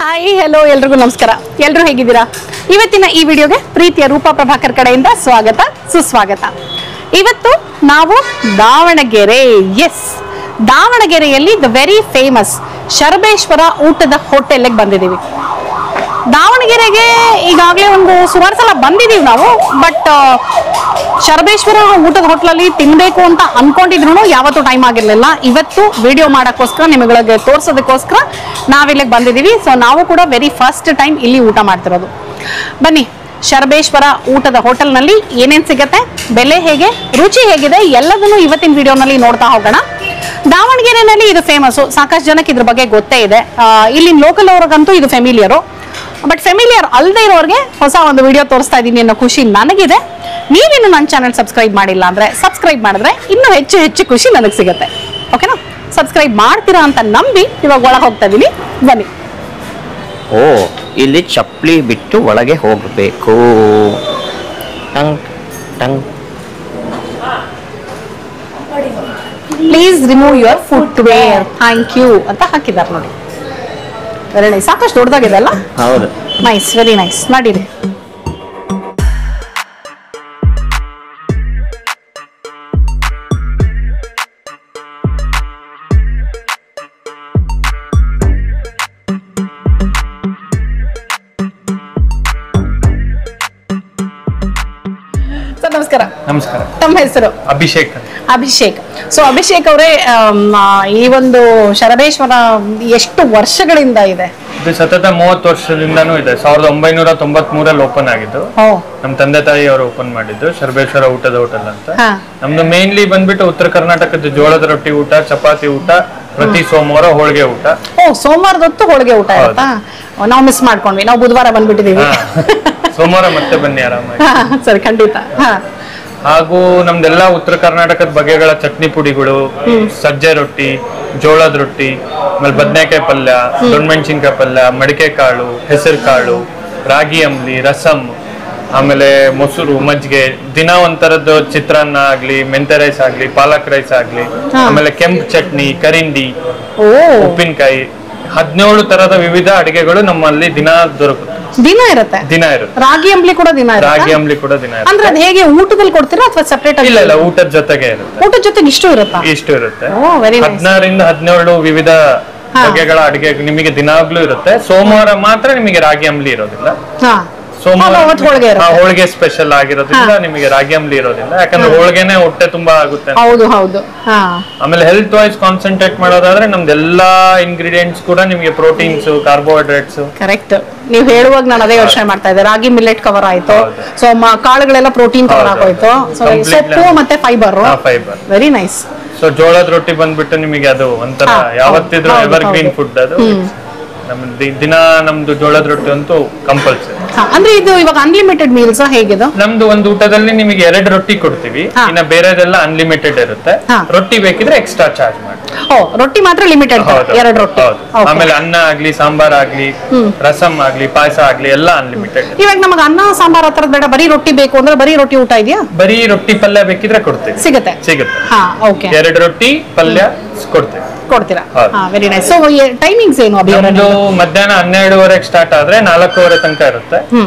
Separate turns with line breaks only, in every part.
Hi hello ಎಲ್ರಿಗೂ ನಮಸ್ಕಾರ. ಎಲ್ಲರೂ ಹೇಗಿದ್ದೀರಾ? ಇವತ್ತಿನ ಈ ವಿಡಿಯೋಗೆ ಪ್ರೀತಿಯ ರೂಪಾ ಪ್ರಭಾಕರ್ ಕಡೆಯಿಂದ ಸ್ವಾಗತ ಸುಸ್ವಾಗತ. ಇವತ್ತು ನಾವು ದಾವಣಗೆರೆ, ದಾವಣಗೆರೆಯಲ್ಲಿ ದ ವೆರಿ ಫೇಮಸ್ ಶರಬೇಶ್ವರ ಊಟದ ಹೋಟೆಲ್ಗೆ ಬಂದಿದ್ದೀವಿ. ದಾವಣಗೆರೆಗೆ ಈಗಾಗಲೇ ಒಂದು ಸುಮಾರು ಸಲ ಬಂದಿದ್ದೀವಿ ನಾವು, ಬಟ್ ಶರಬೇಶ್ವರ ಊಟದ ಹೋಟ್ಲಲ್ಲಿ ತಿನ್ನಬೇಕು ಅಂತ ಅನ್ಕೊಂಡಿದ್ರು ಯಾವತ್ತೂ ಟೈಮ್ ಆಗಿರಲಿಲ್ಲ. ಇವತ್ತು ವಿಡಿಯೋ ಮಾಡೋಕ್ಕೋಸ್ಕರ ನಿಮಗೆ ತೋರಿಸೋದಕ್ಕೋಸ್ಕರ ನಾವಿಲ್ಲಿಗೆ ಬಂದಿದ್ದೀವಿ. ಸೊ ನಾವು ಕೂಡ ವೆರಿ ಫಸ್ಟ್ ಟೈಮ್ ಇಲ್ಲಿ ಊಟ ಮಾಡ್ತಿರೋದು. ಬನ್ನಿ, ಶರಬೇಶ್ವರ ಊಟದ ಹೋಟೆಲ್ನಲ್ಲಿ ಏನೇನು ಸಿಗುತ್ತೆ, ಬೆಲೆ ಹೇಗೆ, ರುಚಿ ಹೇಗಿದೆ ಎಲ್ಲದನ್ನು ಇವತ್ತಿನ ವಿಡಿಯೋನಲ್ಲಿ ನೋಡ್ತಾ ಹೋಗೋಣ. ದಾವಣಗೆರೆಯಲ್ಲಿ ಇದು ಫೇಮಸ್ಸು, ಸಾಕಷ್ಟು ಜನಕ್ಕೆ ಇದ್ರ ಬಗ್ಗೆ ಗೊತ್ತೇ ಇದೆ. ಇಲ್ಲಿನ ಲೋಕಲ್ ಅವ್ರಿಗಂತೂ ಇದು ಫೆಮಿಲಿಯರು, ಬಟ್ ಫೆಮಿಲಿಯರ್ ಅಲ್ಲದೆ ಇರೋರಿಗೆ ಹೊಸ ಒಂದು ವಿಡಿಯೋ ತೋರಿಸ್ತಾ ಇದ್ದೀನಿ ಅನ್ನೋ ಖುಷಿ ನನಗಿದೆ. ನೀವಿನ್ನು ನನ್ನ ಚಾನಲ್ ಸಬ್ಸ್ಕ್ರೈಬ್ ಮಾಡಿಲ್ಲ ಅಂದರೆ ಸಬ್ಸ್ಕ್ರೈಬ್ ಮಾಡಿದ್ರೆ ಇನ್ನೂ ಹೆಚ್ಚು ಖುಷಿ ನನಗೆ ಸಿಗುತ್ತೆ. ಓಕೆನಾ? ಸಬ್ಸ್ಕ್ರೈಬ್ ಮಾಡ್ತೀರಾ ಅಂತ ನಂಬಿ ಇವಾಗ ಒಳಗೆ ಹೋಗ್ತಾ ಇದ್ದೀನಿ. ಬನ್ನಿ.
ಓ, ಇಲ್ಲಿ ಚಪ್ಪಲಿ ಬಿಟ್ಟು ಒಳಗೆ ಹೋಗಬೇಕು.
Please remove your footwear, thank you ಅಂತ ಹಾಕಿದ್ದಾರೆ ನೋಡಿ. Very nice. ಸಾಕಷ್ಟು ದೊಡ್ಡದಾಗಿದೆ ಅಲ್ಲ?
ಹೌದು,
ನೈಸ್, ವೆರಿ ನೈಸ್. ನಡೀರಿ. ನಮಸ್ಕಾರ.
ನಮಸ್ಕಾರ.
ತಮ್ಮ ಹೆಸರು?
ಅಭಿಷೇಕ್.
ಅಭಿಷೇಕ್. ಸೊ ಅಭಿಷೇಕ್ ಅವರೇ, ಈ ಒಂದು ಶರಬೇಶ್ವರ ಎಷ್ಟು ವರ್ಷಗಳಿಂದ ಇದೆ?
ಇದು ಸತತ 30 ವರ್ಷದಿಂದನೂ ಇದೆ. 1993 ಓಪನ್ ಆಗಿದ್ದು. ನಮ್ಮ ತಂದೆ ತಾಯಿ ಅವರು ಓಪನ್ ಮಾಡಿದ್ದು ಶರಬೇಶ್ವರ ಊಟದ ಹೋಟೆಲ್ ಅಂತ. ನಮ್ದು ಮೇನ್ಲಿ ಬಂದ್ಬಿಟ್ಟು ಉತ್ತರ ಕರ್ನಾಟಕದ ಜೋಳದ ರೊಟ್ಟಿ ಊಟ, ಚಪಾತಿ ಊಟ, ಪ್ರತಿ ಸೋಮವಾರ ಹೋಳಿಗೆ ಊಟ.
ಸೋಮವಾರದ ಹೊತ್ತು ಹೋಳಿಗೆ ಊಟ ಇರುತ್ತಾ? ನಾವು ಮಿಸ್ ಮಾಡ್ಕೊಂಡ್ವಿ, ನಾವು ಬುಧವಾರ ಬಂದ್ಬಿಟ್ಟಿದೀವಿ.
ಸೋಮವಾರ ಮತ್ತೆ ಬನ್ನಿ ಆರಾಮಾಗಿ.
ಸರಿ, ಖಂಡಿತ.
ಹಾಗೂ ನಮ್ದೆಲ್ಲ ಉತ್ತರ ಕರ್ನಾಟಕದ ಬಗೆಗಳ ಚಟ್ನಿ ಪುಡಿಗಳು, ಸಜ್ಜೆ ರೊಟ್ಟಿ, ಜೋಳದ ರೊಟ್ಟಿ, ಆಮೇಲೆ ಬದನೆಕಾಯಿ ಪಲ್ಯ, ದೊಣ್ಣಮೆಣಸಿನ್ಕಾಯಿ ಪಲ್ಯ, ಮಡಿಕೆ ಕಾಳು, ಹೆಸರು ಕಾಳು, ರಾಗಿ ಅಂಬ್ಲಿ, ರಸಮ್, ಆಮೇಲೆ ಮೊಸರು, ಮಜ್ಜಿಗೆ, ದಿನ ಒಂಥರದ್ದು ಚಿತ್ರಾನ್ನ ಆಗ್ಲಿ, ಮೆಂತೆ ರೈಸ್ ಆಗ್ಲಿ, ಪಾಲಕ್ ರೈಸ್ ಆಗ್ಲಿ, ಆಮೇಲೆ ಕೆಂಪು ಚಟ್ನಿ, ಕರಿಂಡಿ, ಉಪ್ಪಿನಕಾಯಿ, 17 ತರದ ವಿವಿಧ ಅಡಿಗೆಗಳು ನಮ್ಮಲ್ಲಿ ದಿನ ದೊರಕುತ್ತೆ.
ದಿನ ಇರುತ್ತೆ. ರಾಗಿ ಅಂಬ್ಲಿ ಕೂಡ ದಿನ ಇರುತ್ತೆ.
ರಾಗಿ ಅಂಬ್ಲಿ ಕೂಡ ದಿನ ಇರುತ್ತೆ.
ಅಂದ್ರೆ ಅದು ಹೇಗೆ, ಊಟದಲ್ಲಿ ಕೊಡ್ತೀರಾ ಅಥವಾ ಸೆಪರೇಟ್ ಆಗಿ?
ಇಲ್ಲ, ಊಟದ ಜೊತೆಗೆ ಇರುತ್ತೆ.
ಊಟದ ಜೊತೆಗೆ ಇಷ್ಟು ಇರುತ್ತೆ?
ಇಷ್ಟು ಇರುತ್ತೆ. 16 ರಿಂದ 17 ವಿವಿಧ ಬಗೆಗಳ ಅಡಿಗೆ ನಿಮಗೆ ದಿನಾಗ್ಲೂ ಇರುತ್ತೆ. ಸೋಮವಾರ ಮಾತ್ರ ನಿಮಗೆ ರಾಗಿ ಅಂಬ್ಲಿ ಇರೋದಿಲ್ಲ. ಹೋಳಿಗೆ ಸ್ಪೆಷಲ್ ಆಗಿರೋದ್ರಿಂದ ನಿಮಗೆ ರಾಗಿ ಅಂಬ್ಲಿ ಇರೋದಿಲ್ಲ, ಯಾಕಂದ್ರೆ ಹೋಳಿಗೆನೆ ಹೊಟ್ಟೆ ತುಂಬಾ ಆಗುತ್ತೆ.
ಹೌದು ಹೌದು.
ಆಮೇಲೆ ಹೆಲ್ತ್ ವೈಸ್ ಕಾನ್ಸಂಟ್ರೇಟ್ ಮಾಡೋದಾದ್ರೆ ನಮ್ದೆಲ್ಲಾ ಇಂಗ್ರೀಡಿಯೆಂಟ್ಸ್ ಕೂಡ ನಿಮಗೆ ಪ್ರೋಟೀನ್ಸ್, ಕಾರ್ಬೋಹೈಡ್ರೇಟ್ಸ್.
ಕರೆಕ್ಟ್. ನೀವು ಹೇಳುವಾಗ ನಾನು ಅದೇ ಯೋಚನೆ ಮಾಡ್ತಾ ಇದ್ದೆ. ರಾಗಿ ಮಿಲ್ಲೆಟ್ ಕವರ್ ಆಯ್ತು, ಸೊ ಕಾಳುಗಳೆಲ್ಲ ಪ್ರೋಟೀನ್ ಕವರ್ ಆಗೋಯ್ತು, ಸೊಪ್ಪು ಮತ್ತೆ ಫೈಬರ್. Very nice.
ಸೊ ಜೋಳದ ರೊಟ್ಟಿ ಬಂದ್ಬಿಟ್ಟು ನಿಮಗೆ ಅದು ಒಂಥರ ಯಾವತ್ತಿದ್ರು ಎವರ್ ಗ್ರೀನ್ ಫುಡ್. ಅದು ದಿನ ನಮ್ದು ಜೋಳದ ರೊಟ್ಟಿ ಅಂತೂ ಕಂಪಲ್ಸರಿ.
ಅಂದ್ರೆ ಇದು ಇವಾಗ ಅನ್ಲಿಮಿಟೆಡ್ ಮೀಲ್ಸ್ ಹೇಗಿದೆ?
ನಮ್ದು ಒಂದು ಊಟದಲ್ಲಿ ನಿಮಗೆ 2 ರೊಟ್ಟಿ ಕೊಡ್ತೀವಿ, ಇನ್ನ ಬೇರೆದೆಲ್ಲ ಅನ್ಲಿಮಿಟೆಡ್ ಇರುತ್ತೆ. ರೊಟ್ಟಿ ಬೇಕಿದ್ರೆ ಎಕ್ಸ್ಟ್ರಾ ಚಾರ್ಜ್ ಮಾಡಿ.
ರೊಟ್ಟಿ ಮಾತ್ರ ಲಿಮಿಟೆಡ್, 2 ರೊಟ್ಟಿ.
ಆಮೇಲೆ ಅನ್ನ ಆಗ್ಲಿ, ಸಾಂಬಾರ್ ಆಗ್ಲಿ, ರಸಂ ಆಗ್ಲಿ, ಪಾಯಸ ಆಗ್ಲಿ ಎಲ್ಲ ಅನ್ಲಿಮಿಟೆಡ್.
ಇವಾಗ ನಮಗೆ ಅನ್ನ ಸಾಂಬಾರ್ ಹತ್ರದ ಬೇಡ, ಬರೀ ರೊಟ್ಟಿ ಬೇಕು ಅಂದ್ರೆ ಬರೀ ರೊಟ್ಟಿ ಊಟ ಇದೆಯಾ?
ಬರೀ ರೊಟ್ಟಿ ಪಲ್ಯ ಬೇಕಿದ್ರೆ ಕೊಡ್ತೀವಿ. ಸಿಗುತ್ತೆ. 2 ರೊಟ್ಟಿ ಪಲ್ಯ ಕೊಡ್ತೀರಾ?
Very nice. ಸೊ ಟೈಮಿಂಗ್ಸ್ ಏನು?
ನಮ್ದು ಮಧ್ಯಾಹ್ನ 12:30 ಸ್ಟಾರ್ಟ್ ಆದ್ರೆ 4:15 ತನಕ ಇರುತ್ತೆ.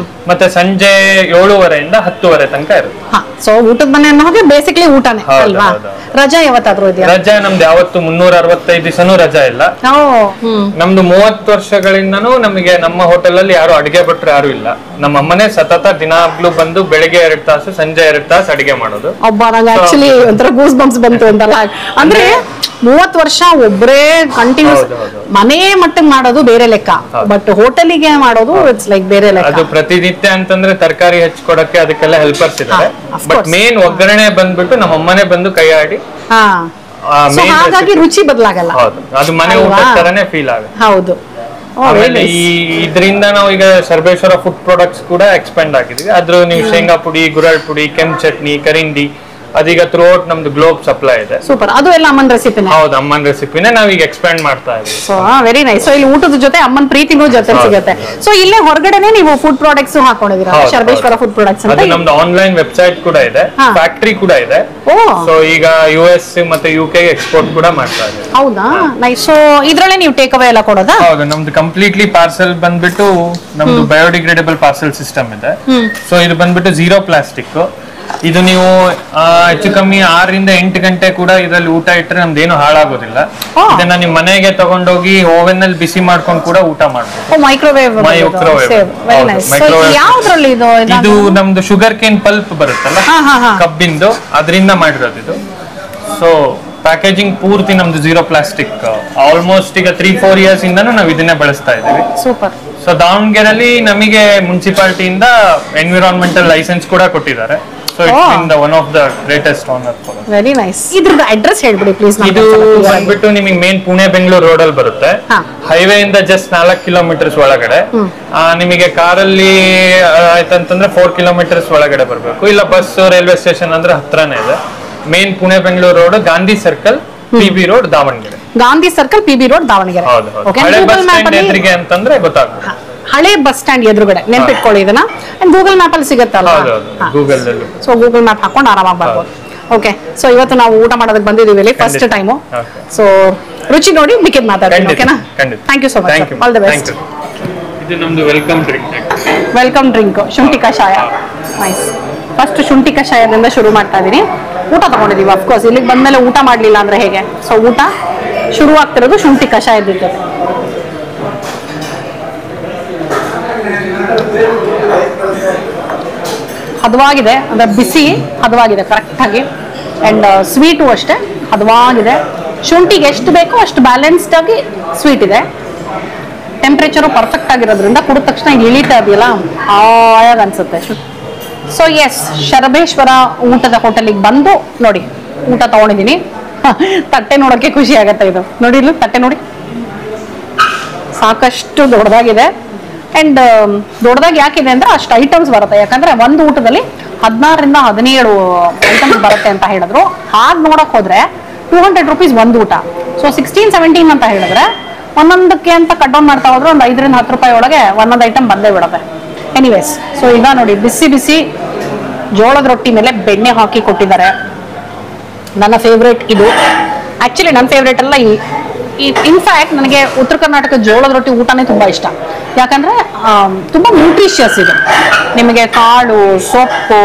ಮತ್ತೆ ಸಂಜೆ 7:30 ರಿಂದ 10:30 ತನಕ ಇರುತ್ತೆ.
ಸೊ ಊಟದ ಮನೆ ಅನ್ನೋ ಹಾಗೆ ಬೇಸಿಕಲಿ ಊಟನೇ ಅಲ್ವಾ? ರಜಾ ಯಾವತ್ತಾದ್ರೂ ಇದೆಯಾ?
ರಜಾ ನಮ್ದು ಯಾವತ್ತು 365 ದಿವಸನೂ ರಜಾ ಇಲ್ಲ. ನಮ್ದು 30 ವರ್ಷಗಳಿಂದನೂ ನಮಗೆ ನಮ್ಮ ಹೋಟೆಲ್ ಅಲ್ಲಿ ಯಾರು ಅಡಿಗೆ ಭಟ್ರು ಯಾರು ಇಲ್ಲ. ನಮ್ಮ ಅಮ್ಮನೇ ಸತತ ದಿನಾಗ್ಲೂ ಬಂದು ಬೆಳಿಗ್ಗೆ 2 ತಾಸು, ಸಂಜೆ 2 ತಾಸು ಅಡಿಗೆ ಮಾಡೋದು.
ಆಕ್ಚುಲಿ ಒಂಥರ ಗೂಸ್ ಬಂಪ್ಸ್ ಬಂತು ಅಂತಲ್ಲ. ಅಂದ್ರೆ 30 ವರ್ಷ ಒಬ್ಬರೇ ಕಂಟಿನ್ಯೂಸ್ ಮನೆ ಮಟ್ಟಕ್ಕೆ ಮಾಡೋದು ಬೇರೆ ಲೆಕ್ಕ, ಬಟ್ ಹೋಟೆಲಿಗೆ ಮಾಡೋದು ಇಟ್ಸ್ ಲೈಕ್ ಬೇರೆ ಲೆಕ್ಕ.
ಅದು ಪ್ರತಿನಿತ್ಯ ಅಂತಂದ್ರೆ ತರಕಾರಿ ಹೆಚ್ಚಿಕೊಡಕ್ಕೆ ಅದಕ್ಕೆಲ್ಲ ಹೆಲ್ಪರ್ಸ್ ಇದ್ದಾರೆ, ಬಟ್ ಮೇನ್ ಒಗ್ಗರಣೆ ಬಂದ್ಬಿಟ್ಟು ನಮ್ಮ ಅಮ್ಮನೇ ಬಂದು ಕೈ ಆಡಿ,
ಹಾಗಾಗಿ ರುಚಿ ಬದಲಾಗಲ್ಲ.
ಅದು ಮನೆ ಊಟ ತರನೇ ಫೀಲ್ ಆಗುತ್ತೆ.
ಹೌದು.
ಆಮೇಲೆ ಇದರಿಂದ ನಾವು ಈಗ ಶರಬೇಶ್ವರ ಫುಡ್ ಪ್ರಾಡಕ್ಟ್ಸ್ ಕೂಡ ಎಕ್ಸ್ಪೆಂಡ್ ಆಗಿದೀವಿ. ಅದ್ರ ನೀವು ಶೇಂಗಾ ಪುಡಿ, ಗುರಳ್ ಪುಡಿ, ಕೆಂಪು ಚಟ್ನಿ, ಕರಿಂಡಿ, ಅದೀಗ ಥ್ರೂ ಔಟ್ ನಮ್ದು ಗ್ಲೋಬ್ ಸಪ್ಲೈ ಇದೆ.
ಸೂಪರ್. ಅದು ಎಲ್ಲ ಅಮ್ಮನ ರೆಸಿಪಿನೇ?
ಹೌದು, ಅಮ್ಮನ ರೆಸಿಪಿನೇ ನಾವೀಗ ಎಕ್ಸ್ಪ್ಯಾಂಡ್ ಮಾಡ್ತಾ ಇದ್ದೀವಿ.
So very nice. ಸೊ ಇಲ್ಲಿ ಊಟದ ಜೊತೆ ಅಮ್ಮನ ಪ್ರೀತಿನೂ ಜೊತೆ ಸಿಗುತ್ತೆ. ಸೊ ಇಲ್ಲೇ ಹೊರಗಡೆನೆ ನೀವು ಫುಡ್ ಪ್ರಾಡಕ್ಟ್ಸ್ ಹಾಕೊಂಡಿದ್ದೀರಾ, ಶರಬೇಶ್ವರ ಫುಡ್ ಪ್ರಾಡಕ್ಟ್ಸ್ ಅಂತ.
ನಮ್ದು ಆನ್ಲೈನ್ ವೆಬ್ಸೈಟ್ ಕೂಡ ಇದೆ, ಫ್ಯಾಕ್ಟರಿ ಕೂಡ ಇದೆ. ಸೊ ಈಗ US ಮತ್ತೆ UK ಎಕ್ಸ್ಪೋರ್ಟ್ ಕೂಡ ಮಾಡ್ತಾ ಇದ್ದೀವಿ.
ಹೌದಾ, ನೈಸ್. ಸೊ ಇದ್ರಲ್ಲೇ ನೀವು ಟೇಕ್ ಅವೇ ಎಲ್ಲ ಕೊಡೋದಾ?
ಹೌದು, ನಮ್ದು ಕಂಪ್ಲೀಟ್ಲಿ ಪಾರ್ಸೆಲ್ ಬಂದ್ಬಿಟ್ಟು ನಮ್ದು ಬಯೋಡಿಗ್ರೇಡಬಲ್ ಪಾರ್ಸೆಲ್ ಸಿಸ್ಟಮ್ ಇದೆ. ಸೊ ಇದು ಬಂದ್ಬಿಟ್ಟು 0 ಪ್ಲಾಸ್ಟಿಕ್. ಇದು ನೀವು ಹೆಚ್ಚು ಕಮ್ಮಿ 6 ರಿಂದ 8 ಗಂಟೆ ಕೂಡ ಇದರಲ್ಲಿ ಊಟ ಇಟ್ಟರೆ ನಮ್ದೇನು ಹಾಳಾಗೋದಿಲ್ಲ. ಇದನ್ನ ನಿಮ್ ಮನೆಗೆ ತಗೊಂಡೋಗಿ ಓವೆನ್ ಅಲ್ಲಿ ಬಿಸಿ ಮಾಡ್ಕೊಂಡು ಕೂಡ ಊಟ ಮಾಡ್ಬೋದು.
ಮೈಕ್ರೋವೇವ್.
ಇದು ನಮ್ದು ಶುಗರ್ ಕೇನ್ ಪಲ್ಪ್ ಬರುತ್ತಲ್ಲ, ಕಬ್ಬಿಂದು, ಅದರಿಂದ ಮಾಡಿರೋದು ಇದು. ಸೊ ಪ್ಯಾಕೇಜಿಂಗ್ ಪೂರ್ತಿ ನಮ್ದು 0 ಪ್ಲಾಸ್ಟಿಕ್. ಆಲ್ಮೋಸ್ಟ್ ಈಗ 3-4 ಇಯರ್ಸ್ ಇಂದನೂ ನಾವು ಇದನ್ನೇ ಬಳಸ್ತಾ ಇದ್ದೀವಿ.
ಸೂಪರ್.
ಸೊ ದಾವಣಗೆರೆಯಲ್ಲಿ ನಮಗೆ ಮುನ್ಸಿಪಾಲಿಟಿಯಿಂದ ಎನ್ವಿರಾನ್ಮೆಂಟಲ್ ಲೈಸೆನ್ಸ್ ಕೂಡ ಕೊಟ್ಟಿದ್ದಾರೆ. So it's been the one of the greatest honour for us.
Very nice. ಇದ್ರದ್ದು ಅಡ್ರೆಸ್ ಹೇಳ್ಬಿಡಿ ಪ್ಲೀಸ್.
ಇದು ಬಂದ್ಬಿಟ್ಟು ನಿಮಗೆ ಮೇನ್ ಪುಣೆ ಬೆಂಗಳೂರು ರೋಡ್ ಅಲ್ಲಿ ಬರುತ್ತೆ. ಹೈವೇ ಇಂದ ಜಸ್ಟ್ 4 ಕಿಲೋಮೀಟರ್ಸ್ ಒಳಗಡೆ. ನಿಮಗೆ ಕಾರಲ್ಲಿ ಆಯ್ತಂತಂದ್ರೆ 4 ಕಿಲೋಮೀಟರ್ಸ್ ಒಳಗಡೆ ಬರಬೇಕು. ಇಲ್ಲ ಬಸ್ ರೈಲ್ವೆ ಸ್ಟೇಷನ್ ಅಂದ್ರೆ ಹತ್ರನೇ ಇದೆ. Main Pune Bengaluru road, Gandhi circle, PB road, Davanagere.
Gandhi circle, PB road, Davanagere.
ಹಳೆ ಬಸ್ ಸ್ಟ್ಯಾಂಡ್ ಎದುರಿಗೆ ಅಂತಂದ್ರೆ ಗೊತ್ತಾಗುತ್ತೆ.
ಹಳೆ ಬಸ್ ಸ್ಟ್ಯಾಂಡ್ ಎದುರುಗಡೆ ನೆನ್ಪಿಟ್ಕೊಳ್ಳಿ ಇದನ್ನ. ಗೂಗಲ್ ಮ್ಯಾಪ್ ಅಲ್ಲಿ ಸಿಗುತ್ತಲ್ಲ,
ಗೂಗಲ್ ಅಲ್ಲಿ.
ಸೊ ಗೂಗಲ್ ಮ್ಯಾಪ್ ಹಾಕೊಂಡು ಆರಾಮಾಗಿ ಬರ್ಬೋದು. ಓಕೆ, ಸೊ ಇವತ್ತು ನಾವು ಊಟ ಮಾಡೋದಕ್ಕೆ ಬಂದಿದ್ದೀವಿ ಇಲ್ಲಿ ಫಸ್ಟ್ ಟೈಮು. ಸೊ ರುಚಿ ನೋಡಿ ಮಿಕ್ಕಿದ್ ಮಾತಾಡ್ತೀನಿ. ಓಕೆನಾ? Thank you so much. All the best.
ಇದು ನಮ್ದು ವೆಲ್ಕಮ್ ಡ್ರಿಂಕ್.
ವೆಲ್ಕಮ್ ಡ್ರಿಂಕ್ ಶುಂಠಿ ಕಷಾಯ. ನೈಸ್. ಫಸ್ಟ್ ಶುಂಠಿ ಕಷಾಯದಿಂದ ಶುರು ಮಾಡ್ತಾ ಇದೀನಿ. ಊಟ ತಗೊಂಡಿದೀವಿ ಅಫ್ಕೋರ್ಸ್. ಇಲ್ಲಿಗೆ ಬಂದ್ಮೇಲೆ ಊಟ ಮಾಡ್ಲಿಲ್ಲ ಅಂದ್ರೆ ಹೇಗೆ? ಸೊ ಊಟ ಶುರು ಆಗ್ತಿರೋದು ಶುಂಠಿ ಕಷಾಯದ ಜೊತೆ. ಹದವಾಗಿದೆ, ಅಂದ್ರೆ ಬಿಸಿ ಹದವಾಗಿದೆ ಕರೆಕ್ಟ್ ಆಗಿ. ಅಂಡ್ ಸ್ವೀಟು ಅಷ್ಟೇ ಹದವಾಗಿದೆ. ಶುಂಠಿಗೆ ಎಷ್ಟು ಬೇಕೋ ಅಷ್ಟು ಬ್ಯಾಲೆನ್ಸ್ಡ್ ಆಗಿ ಸ್ವೀಟ್ ಇದೆ. ಟೆಂಪ್ರೇಚರು ಪರ್ಫೆಕ್ಟ್ ಆಗಿರೋದ್ರಿಂದ ಕುಡಿದ ತಕ್ಷಣ ಈಗ ಇಳಿತಾ ಇದೆಯಲ್ಲ, ಆಯಾಗ ಅನ್ಸುತ್ತೆ. ಸೊ ಎಸ್, ಶರಬೇಶ್ವರ ಊಟದ ಹೋಟೆಲಿಗೆ ಬಂದು ನೋಡಿ ಊಟ ತಗೊಂಡಿದ್ದೀನಿ. ತಟ್ಟೆ ನೋಡೋಕ್ಕೆ ಖುಷಿ ಆಗತ್ತೆ. ಇದು ನೋಡಿ, ಇಲ್ಲಿ ತಟ್ಟೆ ನೋಡಿ, ಸಾಕಷ್ಟು ದೊಡ್ಡದಾಗಿದೆ. ಅಂಡ್ ದೊಡ್ಡದಾಗಿ ಯಾಕಿದೆ ಅಂದ್ರೆ ಅಷ್ಟು ಐಟಮ್ಸ್ ಬರುತ್ತೆ. ಯಾಕಂದ್ರೆ ಒಂದು ಊಟದಲ್ಲಿ 16 ರಿಂದ 17 ಐಟಮ್ಸ್ ಬರುತ್ತೆ ಅಂತ ಹೇಳಿದ್ರು. ಹಾಗೆ ನೋಡಕ್ ಹೋದ್ರೆ 200 ರೂಪೀಸ್ ಒಂದು ಊಟ. ಸೊ 16-17 ಅಂತ ಹೇಳಿದ್ರೆ ಒಂದೊಂದಕ್ಕೆ ಅಂತ ಕಟ್ ಡೌನ್ ಮಾಡ್ತಾ ಹೋದ್ರೆ ಒಂದು 5 ರಿಂದ 10 ರೂಪಾಯಿ ಒಳಗೆ ಒಂದೊಂದು ಐಟಮ್ ಬಂದೇ ಬಿಡುತ್ತೆ. ಎನಿವೇಸ್, ಸೊ ಈಗ ನೋಡಿ ಬಿಸಿ ಬಿಸಿ ಜೋಳದ ರೊಟ್ಟಿ ಮೇಲೆ ಬೆಣ್ಣೆ ಹಾಕಿ ಕೊಟ್ಟಿದ್ದಾರೆ. ನನ್ನ ಫೇವ್ರೇಟ್ ಇದು. ಆಕ್ಚುಲಿ ನನ್ನ ಫೇವ್ರೇಟ್ ಅಲ್ಲ, ಇನ್ಫ್ಯಾಕ್ಟ್ ನನಗೆ ಉತ್ತರ ಕರ್ನಾಟಕ ಜೋಳದ ರೊಟ್ಟಿ ಊಟನೇ ತುಂಬ ಇಷ್ಟ. ಯಾಕಂದರೆ ತುಂಬ ನ್ಯೂಟ್ರಿಷಿಯಸ್ ಇದೆ. ನಿಮಗೆ ಕಾಳು, ಸೊಪ್ಪು,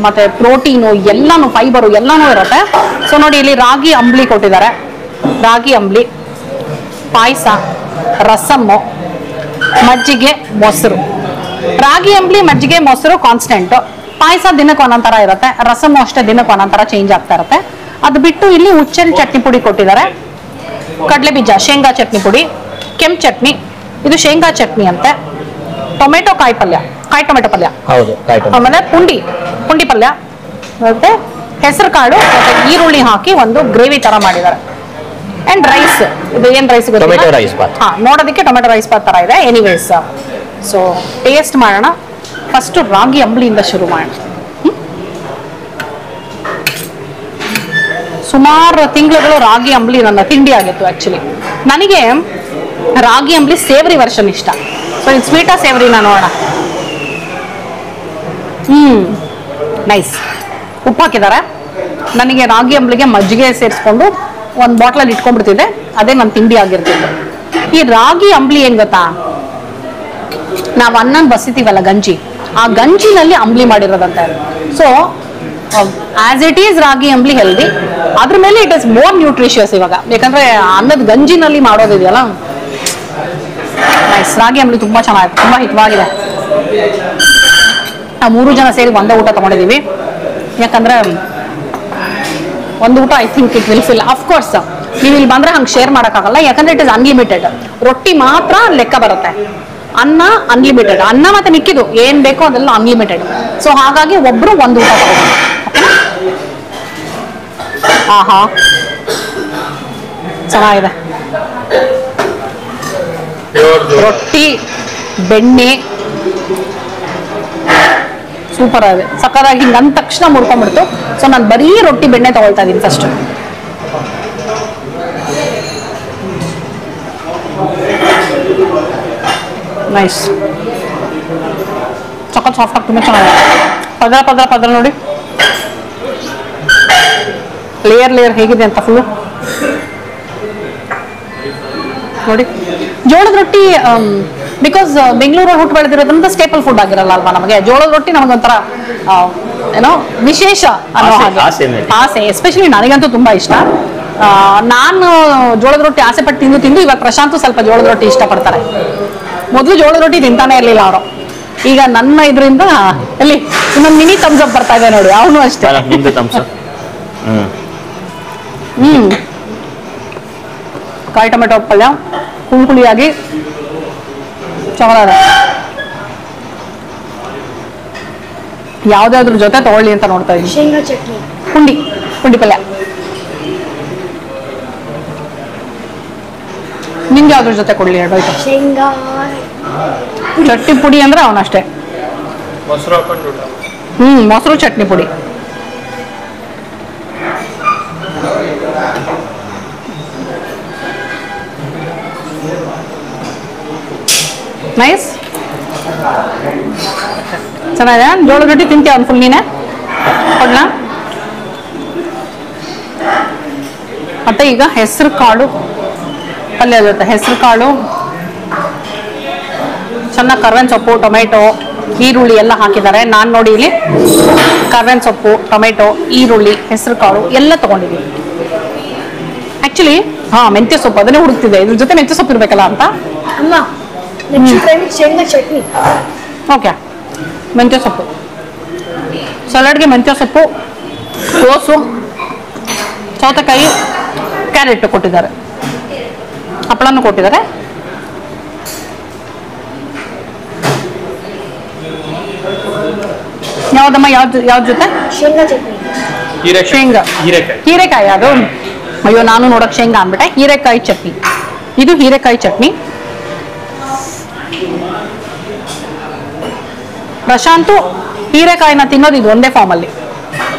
ಮತ್ತು ಪ್ರೋಟೀನು ಎಲ್ಲನೂ, ಫೈಬರು ಎಲ್ಲನೂ ಇರುತ್ತೆ. ಸೊ ನೋಡಿ ಇಲ್ಲಿ ರಾಗಿ ಅಂಬ್ಲಿ ಕೊಟ್ಟಿದ್ದಾರೆ. ರಾಗಿ ಅಂಬ್ಲಿ, ಪಾಯಸ, ರಸಮ್ಮು, ಮಜ್ಜಿಗೆ, ಮೊಸರು. ರಾಗಿ ಅಂಬ್ಲಿ, ಮಜ್ಜಿಗೆ, ಮೊಸರು ಕಾನ್ಸ್ಟೆಂಟ್. ಪಾಯಸ ದಿನಕ್ಕೆ ಒಂದೊಂಥರ ಇರುತ್ತೆ. ರಸಮ್ಮು ಅಷ್ಟೇ ದಿನಕ್ಕೆ ಒಂದೊಂಥರ ಚೇಂಜ್ ಆಗ್ತಾ ಇರುತ್ತೆ. ಅದು ಬಿಟ್ಟು ಇಲ್ಲಿ ಹುಚ್ಚೆಲ್ ಚಟ್ನಿ ಪುಡಿ ಕೊಟ್ಟಿದ್ದಾರೆ. ಕಡಲೆ ಬೀಜ, ಶೇಂಗಾ ಚಟ್ನಿ ಪುಡಿ, ಕೆಂಪು ಚಟ್ನಿ, ಇದು ಶೇಂಗಾ ಚಟ್ನಿ ಅಂತೆ. ಟೊಮೆಟೊ ಕಾಯಿ ಪಲ್ಯ, ಕಾಯಿ ಟೊಮೆಟೊ ಪಲ್ಯ, ಆಮೇಲೆ ಪುಂಡಿ ಪಲ್ಯ, ಮತ್ತೆ ಹೆಸರು ಕಾಳು ಮತ್ತೆ ಈರುಳ್ಳಿ ಹಾಕಿ ಒಂದು ಗ್ರೇವಿ ತರ ಮಾಡಿದ್ದಾರೆ. ಅಂಡ್ ರೈಸ್, ಇದು ಏನ್ ರೈಸ್ ಗೊತ್ತಿಲ್ಲ, ನೋಡೋದಕ್ಕೆ ಟೊಮೆಟೊ ರೈಸ್ ಬಾತ್ ತರ ಇದೆ. ಎನಿವೇಸ್, ಸೊ ಟೇಸ್ಟ್ ಮಾಡೋಣ. ಫಸ್ಟ್ ರಾಗಿ ಅಂಬ್ಲಿಯಿಂದ ಶುರು ಮಾಡೋಣ. ಸುಮಾರು ತಿಂಗಳುಗಳು ರಾಗಿ ಅಂಬ್ಲಿ ನನ್ನ ತಿಂಡಿ ಆಗಿತ್ತು. ಆಕ್ಚುಲಿ ನನಗೆ ರಾಗಿ ಅಂಬ್ಲಿ ಸೇವರಿ ವರ್ಷನ್ ಇಷ್ಟ. ಸೊ ಇದು ಸ್ವೀಟಾ ಸೇವರಿನ ನೋಡೋಣ. ನೈಸ್. ಉಪ್ಪು ಹಾಕಿದ್ದಾರೆ. ನನಗೆ ರಾಗಿ ಅಂಬ್ಲಿಗೆ ಮಜ್ಜಿಗೆ ಸೇರಿಸ್ಕೊಂಡು ಒಂದು ಬಾಟ್ಲಲ್ಲಿ ಇಟ್ಕೊಂಡ್ಬಿಡ್ತಿದ್ದೆ. ಅದೇ ನನ್ನ ತಿಂಡಿ ಆಗಿರ್ತಿತ್ತು. ಈ ರಾಗಿ ಅಂಬ್ಲಿ ಏನ್ ಗೊತ್ತಾ, ನಾವು ಅನ್ನನ ಬಸಿತೀವಲ್ಲ ಗಂಜಿ, ಆ ಗಂಜಿನಲ್ಲಿ ಅಂಬ್ಲಿ ಮಾಡಿರೋದಂತೆ. So as it is ragi ambli healthy, ಅದ್ರ ಮೇಲೆ ಇಟ್ ಇಸ್ ಮೋರ್ ನ್ಯೂಟ್ರಿಷಿಯಸ್ ಇವಾಗ. ಯಾಕಂದ್ರೆ ಅನ್ನದ ಗಂಜಿನಲ್ಲಿ ಮಾಡೋದಿದೆಯಲ್ಲ, ನೈಸ್. ರಾಗಿ ಅಂಬ್ಲಿ ತುಂಬಾ ಚೆನ್ನಾಗಿದೆ, ತುಂಬಾ ಹಿತವಾಗಿದೆ. ನಾವು 3 ಜನ ಸೇರಿ ಒಂದೇ ಊಟ ತಗೊಂಡಿದೀವಿ. ಯಾಕಂದ್ರೆ ಒಂದು ಊಟ I think it will fill. Of course ನೀವು ಇಲ್ಲಿ ಬಂದ್ರೆ ಹಂಗೆ ಶೇರ್ ಮಾಡೋಕ್ಕಾಗಲ್ಲ, ಯಾಕಂದ್ರೆ ಇಟ್ ಇಸ್ ಅನ್ಲಿಮಿಟೆಡ್. ರೊಟ್ಟಿ ಮಾತ್ರ ಲೆಕ್ಕ ಬರುತ್ತೆ, ಅನ್ನ ಅನ್ಲಿಮಿಟೆಡ್. ಅನ್ನ ಮತ್ತೆ ಮಿಕ್ಕಿದು ಏನ್ ಬೇಕೋ ಅದೆಲ್ಲ ಅನ್ಲಿಮಿಟೆಡ್. ಸೊ ಹಾಗಾಗಿ ಒಬ್ರು ಒಂದು ಊಟ ತಗೋಬೋದು. ಆಹಾ, ಚೆನ್ನಾಗಿದೆ. ರೊಟ್ಟಿ, ಬೆಣ್ಣೆ, ಸೂಪರ್ ಆಗಿದೆ, ಸಕ್ಕತ್ತಾಗಿ ಹಿಂಗೆ ಅಂದ ತಕ್ಷಣ ಮುಡ್ಕೊಂಡ್ಬಿಡ್ತು. ಸೊ ನಾನು ಬರೀ ರೊಟ್ಟಿ ಬೆಣ್ಣೆ ತಗೊಳ್ತಾ ಇದ್ದೀನಿ ಫಸ್ಟ್. ನೈಸ್, ಸಖತ್ ಸಾಫ್ಟ್ ಆಗಿ ತುಂಬ ಚೆನ್ನಾಗಿದೆ. ಪದರ ಪದರ ಪದರ ನೋಡಿ, ಲೇಯರ್ ಲೇಯರ್ ಹೇಗಿದೆ ಅಂತ ಫುಲ್ಲು ನೋಡಿ. ಜೋಳದ ರೊಟ್ಟಿ ಬಿಕಾಸ್ ಬೆಂಗಳೂರಲ್ಲಿ ಹುಟ್ಟು ಬೆಳೆದಿರೋದ್ರಿಂದ ಸ್ಟೇಪಲ್ ಫುಡ್ ಆಗಿರಲ್ಲ ಅಲ್ವಾ ನಮಗೆ. ಜೋಳದ ರೊಟ್ಟಿ ನಮಗೊಂಥರ ಏನೋ ವಿಶೇಷ ಅನ್ನೋ ಹಾಗೆ ಆಸೆ. ಎಸ್ಪೆಷಲಿ ನನಗಂತೂ ತುಂಬಾ ಇಷ್ಟ. ನಾನು ಜೋಳದ ರೊಟ್ಟಿ ಆಸೆ ಪಟ್ಟು ತಿಂದು ತಿಂದು ಇವಾಗ ಪ್ರಶಾಂತ್ ಸ್ವಲ್ಪ ಜೋಳದ ರೊಟ್ಟಿ ಇಷ್ಟಪಡ್ತಾರೆ. ಮೊದಲು ಜೋಳದ ರೊಟ್ಟಿ ತಿಂತಾನೆ ಇರಲಿಲ್ಲ ಅವರು. ಈಗ ನನ್ನ ಇದರಿಂದ ಎಲ್ಲಿ ಇನ್ನೊಂದು ಮಿನಿ ಥಮ್ಸ್ ಅಪ್ ಬರ್ತಾ ಇದೆ ನೋಡಿ, ಅವನು ಅಷ್ಟೇ. ಕಾಯಿ ಟೊಮೆಟೊ ಪಲ್ಯ ಹುಳಿ ಹುಳಿಯಾಗಿ ಚೆನ್ನಾಗಿದೆ. ಯಾವ್ದಾದ್ರ ಜೊತೆ ತಗೊಳ್ಳಿ ಅಂತ ನೋಡ್ತಾ ಇದ್ದೀನಿ.
ಶೇಂಗಾ ಚಟ್ನಿ,
ಪುಂಡಿ ಪಲ್ಯ. ನಿಮ್ಗೆ ಯಾವ್ದ್ರ ಜೊತೆ ಕೊಡ್ಲಿ ಹೇಳ್ಬೇಕು?
ಶೇಂಗಾ
ಚಟ್ನಿ ಪುಡಿ ಅಂದ್ರೆ ಅವನಷ್ಟೇ.
ಮೊಸರು ಹಾಕೊಂಡು
ಮೊಸರು ಚಟ್ನಿ ಪುಡಿ. ನೈಸ್, ಚೆನ್ನಾಗಿದೆ. ಜೋಳದ ರೊಟ್ಟಿ ತಿಂತೀಯ ಒಂದು ಫುಲ್ ನೀನೆ ಕೊಡ್ಲಾ? ಮತ್ತೆ ಈಗ ಹೆಸರು ಕಾಳು ಪಲ್ಯ ಜೊತೆ ಹೆಸರು ಕಾಳು ಚೆನ್ನಾಗಿ ಕರ್ಬೇವಿನ ಸೊಪ್ಪು, ಟೊಮೆಟೊ, ಈರುಳ್ಳಿ ಎಲ್ಲ ಹಾಕಿದ್ದಾರೆ. ನಾನು ನೋಡಿ ಇಲ್ಲಿ ಕರ್ಬೇವಿನ ಸೊಪ್ಪು, ಟೊಮೆಟೊ, ಈರುಳ್ಳಿ, ಹೆಸರು ಕಾಳು ಎಲ್ಲ ತಗೊಂಡಿದ್ದೀನಿ. ಆಕ್ಚುಲಿ ಮೆಂತ್ಯ ಸೊಪ್ಪು ಅದನ್ನೇ ಹುಡುಕ್ತಿದೆ, ಇದ್ರ ಜೊತೆ ಮೆಂತ್ಯ ಸೊಪ್ಪು ಇರ್ಬೇಕಲ್ಲ ಅಂತ.
ಅಮ್ಮ ನೆಕ್ಸ್ಟ್ ಟೈಮ್ ಶೇಂಗಾ ಚಟ್ನಿ.
ಓಕೆ, ಮೆಂತ್ಯ ಸೊಪ್ಪು ಸಲಾಡ್ಗೆ ಮೆಂತ್ಯ ಸೊಪ್ಪು, ಕೋಸು, ಸೌತೆಕಾಯಿ, ಕ್ಯಾರೆಟ್ ಕೊಟ್ಟಿದ್ದಾರೆ, ಹಪ್ಪಳನೂ ಕೊಟ್ಟಿದ್ದಾರೆ. ಯಾವ್ದಮ್ಮ ಯಾವ್ದು ಜೊತೆ?
ಶೇಂಗಾ ಚಟ್ನಿ.
ಶೇಂಗಾ ಹೀರೆಕಾಯಿ. ಅದು ಅಯ್ಯೋ ನಾನು ನೋಡಕ್ ಶೇಂಗಾ ಅಂದ್ಬಿಟ್ಟೆ. ಹೀರೆಕಾಯಿ ಚಟ್ನಿ, ಇದು ಹೀರೆಕಾಯಿ ಚಟ್ನಿ. ಪ್ರಶಾಂತು ಹೀರೆಕಾಯಿನ ತಿನ್ನೋದು ಇದು ಒಂದೇ ಫಾರ್ಮಲ್ಲಿ,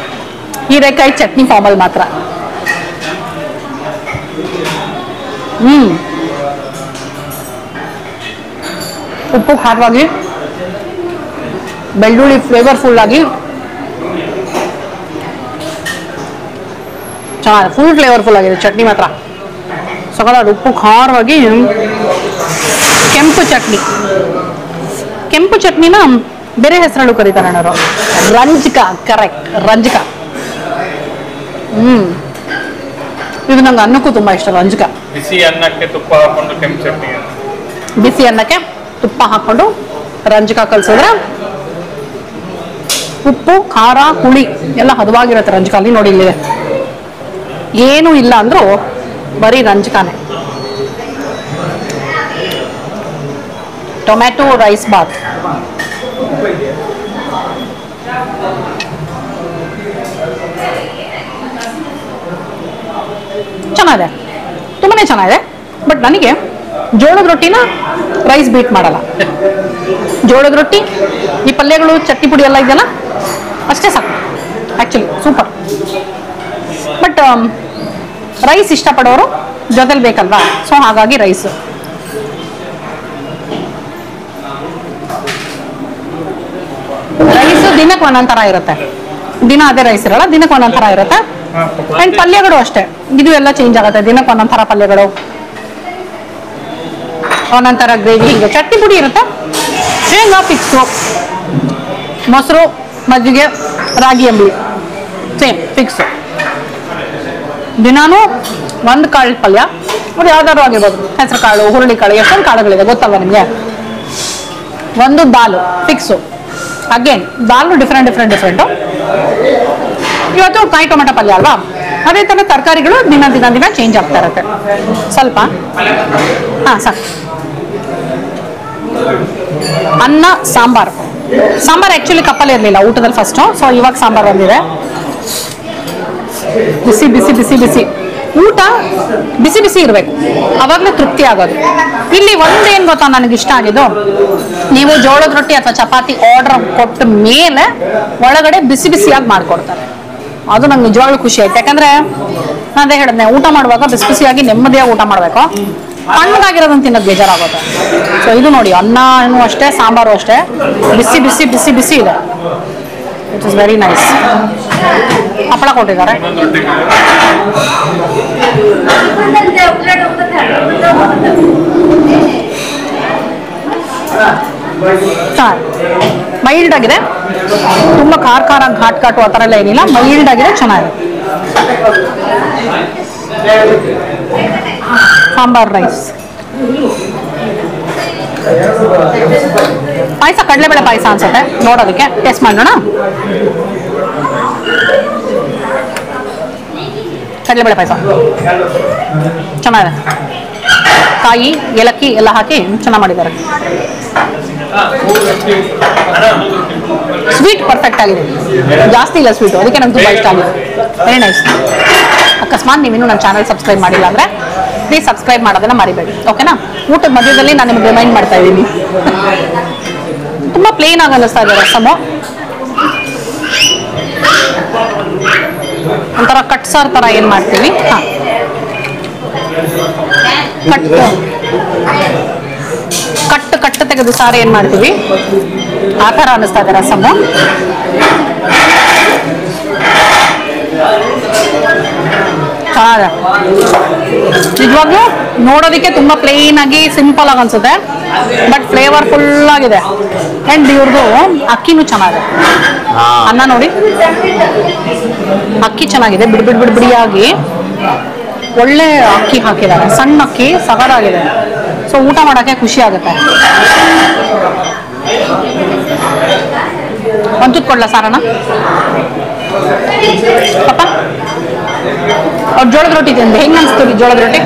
ಹೀರೆಕಾಯಿ ಚಟ್ನಿ ಫಾರ್ಮಲ್ಲಿ ಮಾತ್ರ. ಉಪ್ಪು ಖಾರವಾಗಿ, ಬೆಳ್ಳುಳ್ಳಿ ಫ್ಲೇವರ್ಫುಲ್ ಆಗಿ ಚೆನ್ನಾಗಿದೆ. ಫುಲ್ ಫ್ಲೇವರ್ಫುಲ್ ಆಗಿದೆ ಚಟ್ನಿ ಮಾತ್ರ ಸಕಲಾದ. ಉಪ್ಪು ಖಾರವಾಗಿ. ಕೆಂಪು ಚಟ್ನಿನ ಬೇರೆ ಹೆಸರಲ್ಲೂ ಕರೀತಾರೆ ಅಣ್ಣರು, ರಂಜಕ. ಕರೆಕ್ಟ್, ರಂಜಕ. ಇದು ನಂಗೆ ಅನ್ನಕ್ಕೂ ತುಂಬಾ ಇಷ್ಟ. ರಂಜಕ
ಬಿಸಿ ಅನ್ನಕ್ಕೆ ತುಪ್ಪ ಹಾಕೊಂಡು ಕೆಂಪು ಚಟ್ನಿ,
ಬಿಸಿ ಅನ್ನಕ್ಕೆ ತುಪ್ಪ ಹಾಕೊಂಡು ರಂಜಕ ಕಲ್ಸಿದ್ರೆ ಉಪ್ಪು ಖಾರ ಹುಳಿ ಎಲ್ಲ ಹದವಾಗಿರುತ್ತೆ ರಂಜಕಾಲಿ. ನೋಡಿ ಇಲ್ಲಿದೆ, ಏನೂ ಇಲ್ಲ ಅಂದ್ರೂ ಬರೀ ರಂಜಕಾನೆ. ಟೊಮ್ಯಾಟೊ ರೈಸ್ ಬಾತ್ ಚೆನ್ನಾಗಿದೆ, ತುಂಬಾನೇ ಚೆನ್ನಾಗಿದೆ. ಬಟ್ ನನಗೆ ಜೋಳದ ರೊಟ್ಟಿನ ರೈಸ್ ಬೀಟ್ ಮಾಡಲ್ಲ. ಜೋಳದ ರೊಟ್ಟಿ, ಈ ಪಲ್ಯಗಳು, ಚಟ್ನಿ ಪುಡಿ ಎಲ್ಲ ಇದೆಯಲ್ಲ ಅಷ್ಟೇ ಸಾಕು. Actually super. ಬಟ್ ರೈಸ್ ಇಷ್ಟಪಡೋರು ಜೊತೆಲಿ ಬೇಕಲ್ವಾ, ಸೊ ಹಾಗಾಗಿ ರೈಸು. ರೈಸು ದಿನಕ್ಕೆ ಒಂದೊಂದು ಥರ ಇರುತ್ತೆ. ದಿನ ಅದೇ ರೈಸ್ ಇರಲ್ಲ, ದಿನಕ್ಕೆ ಒಂದೊಂದು ಥರ ಇರುತ್ತೆ. ಆ್ಯಂಡ್ ಪಲ್ಯಗಳು ಅಷ್ಟೇ, ಇದು ಎಲ್ಲ ಚೇಂಜ್ ಆಗುತ್ತೆ. ದಿನಕ್ಕೆ ಒಂದೊಂದು ಥರ ಪಲ್ಯಗಳು, ಒಂದೊಂದು ಥರ ಗ್ರೇವಿ. ಹೀಗೆ ಚಟ್ನಿ ಪುಡಿ ಇರುತ್ತೆ, ಶೇಂಗಾ ಫಿಕ್ಸು, ಮೊಸರು, ಮಜ್ಜಿಗೆ, ರಾಗಿ ಅಂಬಲಿ ಸೇಮ್ ಫಿಕ್ಸು. ದಿನಾನು ಒಂದು ಕಾಳು ಪಲ್ಯ, ಅದು ಯಾವ್ದಾದ್ರು ಆಗಿರ್ಬೋದು. ಹೆಸರು ಕಾಳು, ಹುರುಳಿ ಕಾಳು, ಎಷ್ಟೊಂದು ಕಾಳುಗಳಿದೆ ಗೊತ್ತಲ್ವ ನಿಮಗೆ. ಒಂದು ದಾಲು ಫಿಕ್ಸು. ಅಗೇನ್ ದಾಲು ಡಿಫ್ರೆಂಟು. ಇವತ್ತು ಕಾಯಿ ಟೊಮೆಟೊ ಪಲ್ಯ ಅಲ್ವಾ, ಅದೇ ಥರ ತರಕಾರಿಗಳು ದಿನ ಚೇಂಜ್ ಆಗ್ತಾ ಇರುತ್ತೆ ಸ್ವಲ್ಪ. ಸಾಕು. ಅನ್ನ, ಸಾಂಬಾರು ಆ್ಯಕ್ಚುಲಿ ಕಪ್ಪಲ್ಲೇ ಇರಲಿಲ್ಲ ಊಟದಲ್ಲಿ ಫಸ್ಟು, ಸೊ ಇವಾಗ ಸಾಂಬಾರು ಬಂದಿದೆ. ಬಿಸಿ ಬಿಸಿ ಬಿಸಿ ಬಿಸಿ. ಊಟ ಬಿಸಿ ಬಿಸಿ ಇರಬೇಕು, ಅವಾಗಲೇ ತೃಪ್ತಿ ಆಗೋದು. ಇಲ್ಲಿ ಒಂದೇನು ಗೊತ್ತಾ ನನಗೆ ಇಷ್ಟ ಆಗಿದ್ದು, ನೀವು ಜೋಳದ ರೊಟ್ಟಿ ಅಥವಾ ಚಪಾತಿ ಆರ್ಡರ್ ಕೊಟ್ಟ ಮೇಲೆ ಒಳಗಡೆ ಬಿಸಿ ಬಿಸಿಯಾಗಿ ಮಾಡ್ಕೊಡ್ತಾರೆ. ಅದು ನಂಗೆ ನಿಜವಾಗ್ಲೂ ಖುಷಿ ಆಯ್ತು. ಯಾಕಂದ್ರೆ ನಾನು ಅದೇ ಹೇಳಿದ್ನೆ, ಊಟ ಮಾಡುವಾಗ ಬಿಸಿ ಬಿಸಿಯಾಗಿ ನೆಮ್ಮದಿಯಾಗಿ ಊಟ ಮಾಡಬೇಕು. ತಣ್ಣಗಾಗಿರೋದನ್ನ ತಿನ್ನೋದು ಬೇಜಾರಾಗುತ್ತೆ. ಸೊ ಇದು ನೋಡಿ, ಅನ್ನನೂ ಅಷ್ಟೇ, ಸಾಂಬಾರು ಅಷ್ಟೇ, ಬಿಸಿ ಬಿಸಿ ಬಿಸಿ ಬಿಸಿ ಇದೆ. It is very nice. ಹಪ್ಪಳ ಕೊಟ್ಟಿದ್ದಾರೆ. ಮೈಲ್ಡ್ ಆಗಿದೆ, ತುಂಬ ಖಾರ ಖಾರ ಘಾಟ್ ಘಾಟು ಆ ಥರ ಎಲ್ಲ ಏನಿಲ್ಲ, ಮೈಲ್ಡ್ ಆಗಿದೆ, ಚೆನ್ನಾಗಿದೆ. ಸಾಂಬಾರ್ ರೈಸ್, ಪಾಯಸ, ಕಡಲೆಬೇಳೆ ಪಾಯಸ ಅನ್ಸುತ್ತೆ ನೋಡೋದಕ್ಕೆ. ಟೇಸ್ಟ್ ಮಾಡೋಣ. ಕಡಲೆಬೇಳೆ ಪಾಯಸ ಚೆನ್ನಾಗಿದೆ, ಕಾಯಿ ಏಲಕ್ಕಿ ಎಲ್ಲ ಹಾಕಿ ಚೆನ್ನಾಗಿ ಮಾಡಿದ್ದಾರೆ. ಸ್ವೀಟ್ ಪರ್ಫೆಕ್ಟ್ ಆಗಿದೆ, ಜಾಸ್ತಿ ಇಲ್ಲ ಸ್ವೀಟು, ಅದಕ್ಕೆ ನಂಗೆ ತುಂಬ ಇಷ್ಟ ಆಗಿದೆ. Very nice. ಅಕಸ್ಮಾತ್ ನೀವಿನ್ನೂ ನನ್ನ ಚಾನಲ್ ಸಬ್ಸ್ಕ್ರೈಬ್ ಮಾಡಿಲ್ಲ ಅಂದರೆ ಪ್ಲೀಸ್ ಸಬ್ಸ್ಕ್ರೈಬ್ ಮಾಡೋದನ್ನ ಮರಿಬೇಡಿ, ಓಕೆನಾ? ಊಟದ ಮಧ್ಯದಲ್ಲಿ ನಾನು ನಿಮ್ಗೆ ರಿಮೈಂಡ್ ಮಾಡ್ತಾ ಇದ್ದೀನಿ. ತುಂಬ ಪ್ಲೇನ್ ಆಗಿ ಅನ್ನಿಸ್ತಾ ಇದೆ ರಸಮು, ಒಂಥರ ಕಟ್ ಸಾರು ಥರ ಏನು ಮಾಡ್ತೀವಿ, ಹಾಂ ಕಟ್ಟು ತೆಗೆದು ಸಾರು ಏನು ಮಾಡ್ತೀವಿ ಆ ಥರ ಅನ್ನಿಸ್ತಾ ಇದೆ ರಸಮು. ನಿಜವಾಗ್ಲೂ ನೋಡೋದಕ್ಕೆ ತುಂಬಾ ಪ್ಲೇನ್ ಆಗಿ ಸಿಂಪಲ್ ಆಗಿ ಅನ್ಸುತ್ತೆ, ಬಟ್ ಫ್ಲೇವರ್ ಫುಲ್ ಆಗಿದೆ. ಅಂಡ್ ಇವ್ರದ್ದು ಅಕ್ಕಿನೂ ಚೆನ್ನಾಗಿದೆ. ಅನ್ನ ನೋಡಿ, ಅಕ್ಕಿ ಚೆನ್ನಾಗಿದೆ, ಬಿಡಿಯಾಗಿ ಒಳ್ಳೆ ಅಕ್ಕಿ ಹಾಕಿದ್ದಾರೆ, ಸಣ್ಣ ಅಕ್ಕಿ, ಸಗದಾಗಿದೆ. ಸೊ ಊಟ ಮಾಡೋಕ್ಕೆ ಖುಷಿ ಆಗುತ್ತೆ. ಒಂಚೂರು ಕೊಡ್ಲ ಸಾರನ ಪಾಪ? ಅವ್ರು ಜೋಳದ ರೊಟ್ಟಿ ತಿಂದೆ, ಹೆಂಗ್ ಅನ್ಸ್ತೀವಿ ಜೋಳದ ರೊಟ್ಟಿ?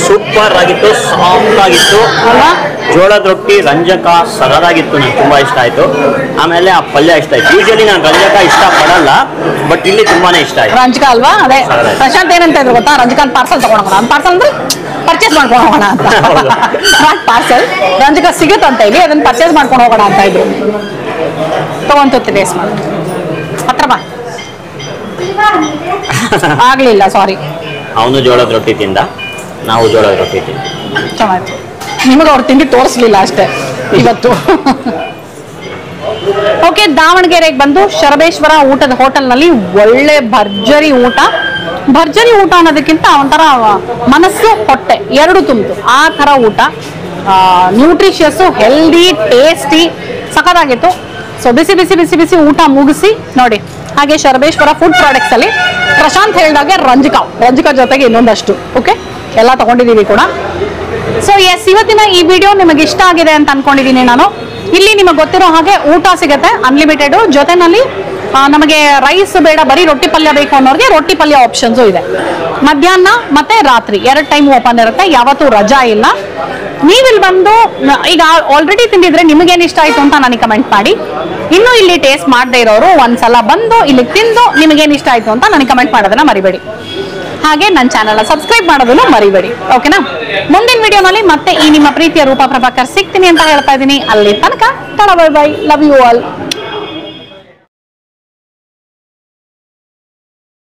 ಸೂಪರ್ ಆಗಿತ್ತು, ಸಾಫ್ಟ್ ಆಗಿತ್ತು
ಅಲ್ವಾ?
ಜೋಳದ ರೊಟ್ಟಿ ರಂಜಕ ಸಗದಾಗಿತ್ತು, ನಂಗೆ ತುಂಬಾ ಇಷ್ಟ ಆಯ್ತು. ಆಮೇಲೆ ಆ ಪಲ್ಯ ಇಷ್ಟ ಆಯ್ತು. ಯೂಶಲಿ ನಾನು ರಂಜಕ ಇಷ್ಟ ಪಡಲ್ಲ, ಬಟ್ ಇಲ್ಲಿ ತುಂಬಾನೇ ಇಷ್ಟ ಆಯ್ತು.
ರಂಜಕ ಅಲ್ವಾ? ಅದೇ ಪ್ರಶಾಂತ್ ಏನಂತ ಇದ್ರು ಗೊತ್ತಾ, ರಂಜಕ ಪಾರ್ಸಲ್ ತಗೊಂಡ್ ಹೋಗೋಣ. ಪಾರ್ಸಲ್ ಅಂದ್ರೆ ಪರ್ಚೇಸ್ ಮಾಡ್ಕೊಂಡು ಹೋಗೋಣ ಅಂತ, ನಾಟ್ ಪಾರ್ಸಲ್. ರಂಜಕ ಸಿಗುತ್ತಂತ ಇಲ್ಲಿ, ಅದನ್ನ ಪರ್ಚೇಸ್ ಮಾಡ್ಕೊಂಡು ಹೋಗೋಣ ಅಂತ ಇದ್ರು. ತಗೊಂತ ಟೇಸ್ಟ್ ಮಾಡಿ ಹತ್ರ ಬಾ. ಆಗ್ಲಿಲ್ಲ, ಸಾರಿ.
ಅವನು ಜೋಳದ ರೊಟ್ಟಿ ತಿಂದ, ನಾವು ಜೋಳದ ರೊಟ್ಟಿ ತಿಂದ.
ಚೆನ್ನಾಯ್ತು. ನಿಮಗೆ ಅವ್ರು ತಿಂಡಿ ತೋರಿಸ್ಲಿಲ್ಲ ಅಷ್ಟೇ ಇವತ್ತು. ಓಕೆ, ದಾವಣಗೆರೆಗೆ ಬಂದು ಶರಬೇಶ್ವರ ಊಟದ ಹೋಟೆಲ್ನಲ್ಲಿ ಒಳ್ಳೆ ಭರ್ಜರಿ ಊಟ. ಭರ್ಜರಿ ಊಟ ಅನ್ನೋದಕ್ಕಿಂತ ಒಂಥರ ಮನಸ್ಸು ಹೊಟ್ಟೆ ಎರಡು ತುಂಬಿತು ಆ ಥರ ಊಟ. ನ್ಯೂಟ್ರಿಷಿಯಸ್ಸು, ಹೆಲ್ದಿ, ಟೇಸ್ಟಿ, ಸಖತ್ತಾಗಿತ್ತು. ಸೊ ಬಿಸಿ ಬಿಸಿ ಬಿಸಿ ಬಿಸಿ ಊಟ ಮುಗಿಸಿ ನೋಡಿ. ಹಾಗೆ ಶರಬೇಶ್ವರ ಫುಡ್ ಪ್ರಾಡಕ್ಟ್ಸ್ ಅಲ್ಲಿ ಪ್ರಶಾಂತ್ ಹೇಳಿದಾಗೆ ರಂಜಿಕಾ ಜೊತೆಗೆ ಇನ್ನೊಂದಷ್ಟು ಓಕೆ ಎಲ್ಲ ತಗೊಂಡಿದ್ದೀವಿ ಕೂಡ. ಸೊ ಎಸ್, ಇವತ್ತಿನ ಈ ವಿಡಿಯೋ ನಿಮಗೆ ಇಷ್ಟ ಆಗಿದೆ ಅಂತ ಅನ್ಕೊಂಡಿದ್ದೀನಿ ನಾನು. ಇಲ್ಲಿ ನಿಮಗೆ ಗೊತ್ತಿರೋ ಹಾಗೆ ಊಟ ಸಿಗುತ್ತೆ ಅನ್ಲಿಮಿಟೆಡ್. ಜೊತೆನಲ್ಲಿ ನಮಗೆ ರೈಸ್ ಬೇಡ, ಬರೀ ರೊಟ್ಟಿ ಪಲ್ಯ ಬೇಕು ಅನ್ನೋರಿಗೆ ರೊಟ್ಟಿ ಪಲ್ಯ ಆಪ್ಷನ್ಸು ಇದೆ. ಮಧ್ಯಾಹ್ನ ಮತ್ತೆ ರಾತ್ರಿ 2 ಟೈಮ್ ಓಪನ್ ಇರುತ್ತೆ, ಯಾವತ್ತೂ ರಜಾ ಇಲ್ಲ. ನೀವಿಲ್ಲಿ ಬಂದು ಈಗ ಆಲ್ರೆಡಿ ತಿಂದಿದ್ರೆ ನಿಮಗೇನು ಇಷ್ಟ ಆಯ್ತು ಅಂತ ನನಗೆ ಕಮೆಂಟ್ ಮಾಡಿ. ಇನ್ನು ಇಲ್ಲಿ ಟೇಸ್ಟ್ ಮಾಡದೇ ಇರೋರು ಒಂದ್ಸಲ ಬಂದು ಇಲ್ಲಿ ತಿಂದು ನಿಮಗೇನು ಇಷ್ಟ ಆಯ್ತು ಅಂತ ನನಗೆ ಕಮೆಂಟ್ ಮಾಡೋದನ್ನ ಮರಿಬೇಡಿ. ಹಾಗೆ ನನ್ನ ಚಾನಲ್ನ ಸಬ್ಸ್ಕ್ರೈಬ್ ಮಾಡೋದನ್ನು ಮರಿಬೇಡಿ, ಓಕೆನಾ? ಮುಂದಿನ ವಿಡಿಯೋನಲ್ಲಿ ಮತ್ತೆ ಈ ನಿಮ್ಮ ಪ್ರೀತಿಯ ರೂಪಾ ಪ್ರಭಾಕರ್ ಸಿಗ್ತೀನಿ ಅಂತ ಹೇಳ್ತಾ ಇದ್ದೀನಿ. ಅಲ್ಲಿ ತನಕ tata, bye bye, love you all.